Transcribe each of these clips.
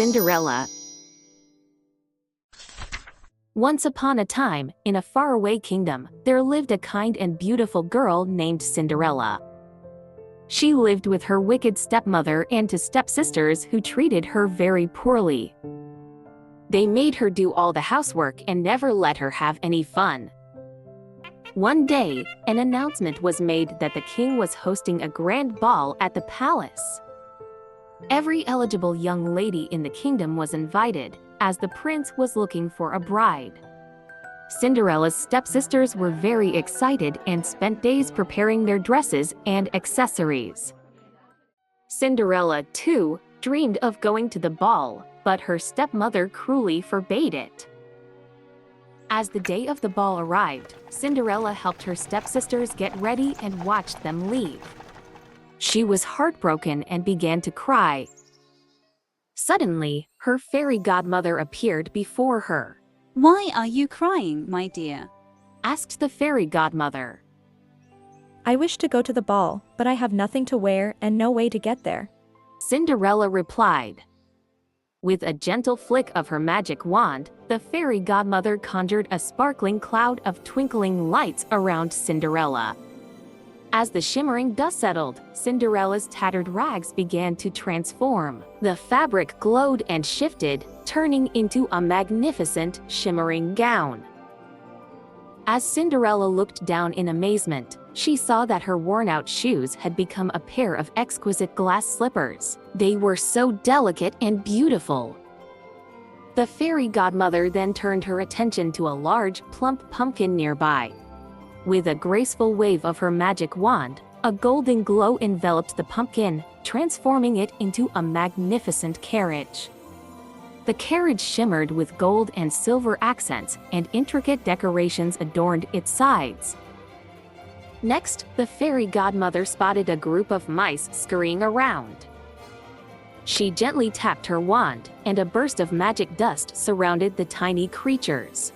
Cinderella. Once upon a time, in a faraway kingdom, there lived a kind and beautiful girl named Cinderella. She lived with her wicked stepmother and two stepsisters who treated her very poorly. They made her do all the housework and never let her have any fun. One day, an announcement was made that the king was hosting a grand ball at the palace. Every eligible young lady in the kingdom was invited, as the prince was looking for a bride. Cinderella's stepsisters were very excited and spent days preparing their dresses and accessories. Cinderella, too, dreamed of going to the ball, but her stepmother cruelly forbade it. As the day of the ball arrived, Cinderella helped her stepsisters get ready and watched them leave. She was heartbroken and began to cry. Suddenly, her fairy godmother appeared before her. "Why are you crying, my dear?" asked the fairy godmother. "I wish to go to the ball, but I have nothing to wear and no way to get there," Cinderella replied. With a gentle flick of her magic wand, the fairy godmother conjured a sparkling cloud of twinkling lights around Cinderella. As the shimmering dust settled, Cinderella's tattered rags began to transform. The fabric glowed and shifted, turning into a magnificent, shimmering gown. As Cinderella looked down in amazement, she saw that her worn-out shoes had become a pair of exquisite glass slippers. They were so delicate and beautiful. The fairy godmother then turned her attention to a large, plump pumpkin nearby. With a graceful wave of her magic wand, a golden glow enveloped the pumpkin, transforming it into a magnificent carriage. The carriage shimmered with gold and silver accents, and intricate decorations adorned its sides. Next, the fairy godmother spotted a group of mice scurrying around. She gently tapped her wand, and a burst of magic dust surrounded the tiny creatures.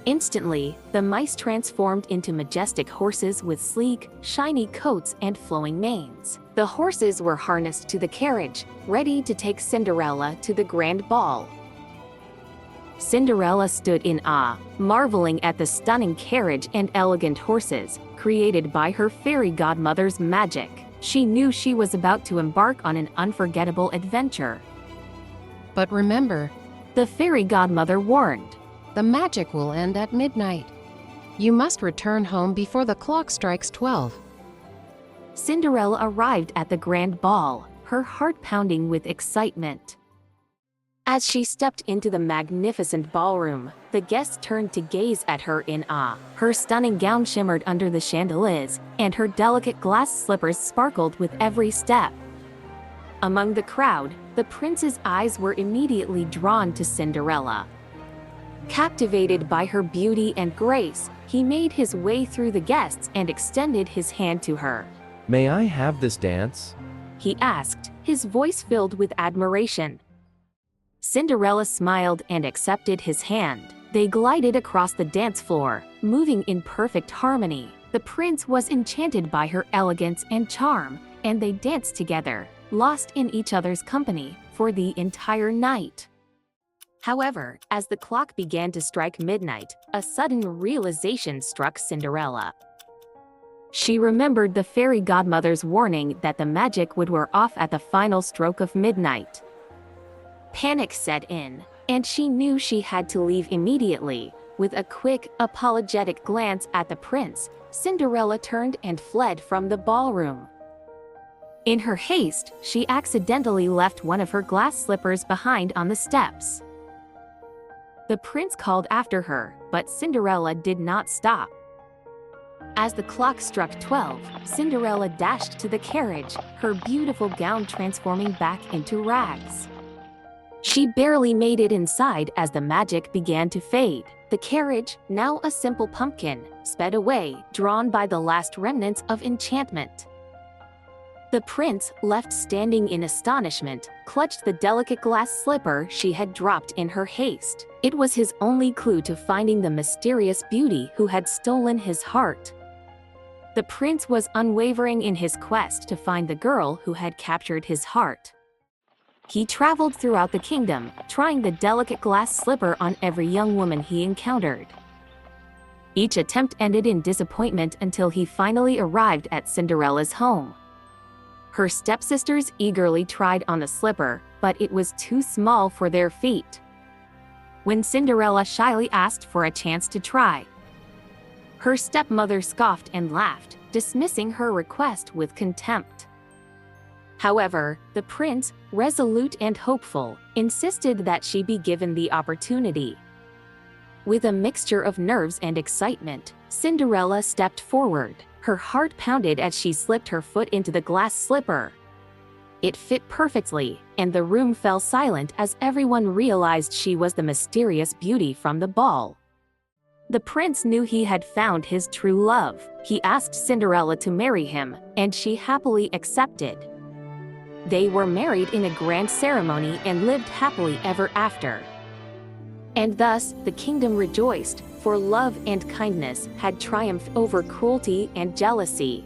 Instantly, the mice transformed into majestic horses with sleek, shiny coats and flowing manes. The horses were harnessed to the carriage, ready to take Cinderella to the grand ball. Cinderella stood in awe, marveling at the stunning carriage and elegant horses, created by her fairy godmother's magic. She knew she was about to embark on an unforgettable adventure. But remember, The fairy godmother warned. the magic will end at midnight. You must return home before the clock strikes 12. Cinderella arrived at the grand ball, her heart pounding with excitement. As she stepped into the magnificent ballroom, the guests turned to gaze at her in awe. Her stunning gown shimmered under the chandeliers, and her delicate glass slippers sparkled with every step. Among the crowd, the prince's eyes were immediately drawn to Cinderella. Captivated by her beauty and grace, he made his way through the guests and extended his hand to her. "May I have this dance?" He asked, his voice filled with admiration. Cinderella smiled and accepted his hand. They glided across the dance floor, moving in perfect harmony. The prince was enchanted by her elegance and charm, and they danced together, lost in each other's company, for the entire night. However, as the clock began to strike midnight, a sudden realization struck Cinderella. She remembered the fairy godmother's warning that the magic would wear off at the final stroke of midnight. Panic set in, and she knew she had to leave immediately. With a quick, apologetic glance at the prince, Cinderella turned and fled from the ballroom. In her haste, she accidentally left one of her glass slippers behind on the steps. The prince called after her, but Cinderella did not stop. As the clock struck 12, Cinderella dashed to the carriage, her beautiful gown transforming back into rags. She barely made it inside as the magic began to fade. The carriage, now a simple pumpkin, sped away, drawn by the last remnants of enchantment. The prince, left standing in astonishment, clutched the delicate glass slipper she had dropped in her haste. It was his only clue to finding the mysterious beauty who had stolen his heart. The prince was unwavering in his quest to find the girl who had captured his heart. He traveled throughout the kingdom, trying the delicate glass slipper on every young woman he encountered. Each attempt ended in disappointment until he finally arrived at Cinderella's home. Her stepsisters eagerly tried on the slipper, but it was too small for their feet. When Cinderella shyly asked for a chance to try, her stepmother scoffed and laughed, dismissing her request with contempt. However, the prince, resolute and hopeful, insisted that she be given the opportunity. With a mixture of nerves and excitement, Cinderella stepped forward. Her heart pounded as she slipped her foot into the glass slipper. It fit perfectly, and the room fell silent as everyone realized she was the mysterious beauty from the ball. The prince knew he had found his true love. He asked Cinderella to marry him, and she happily accepted. They were married in a grand ceremony and lived happily ever after. And thus, the kingdom rejoiced, for love and kindness had triumphed over cruelty and jealousy.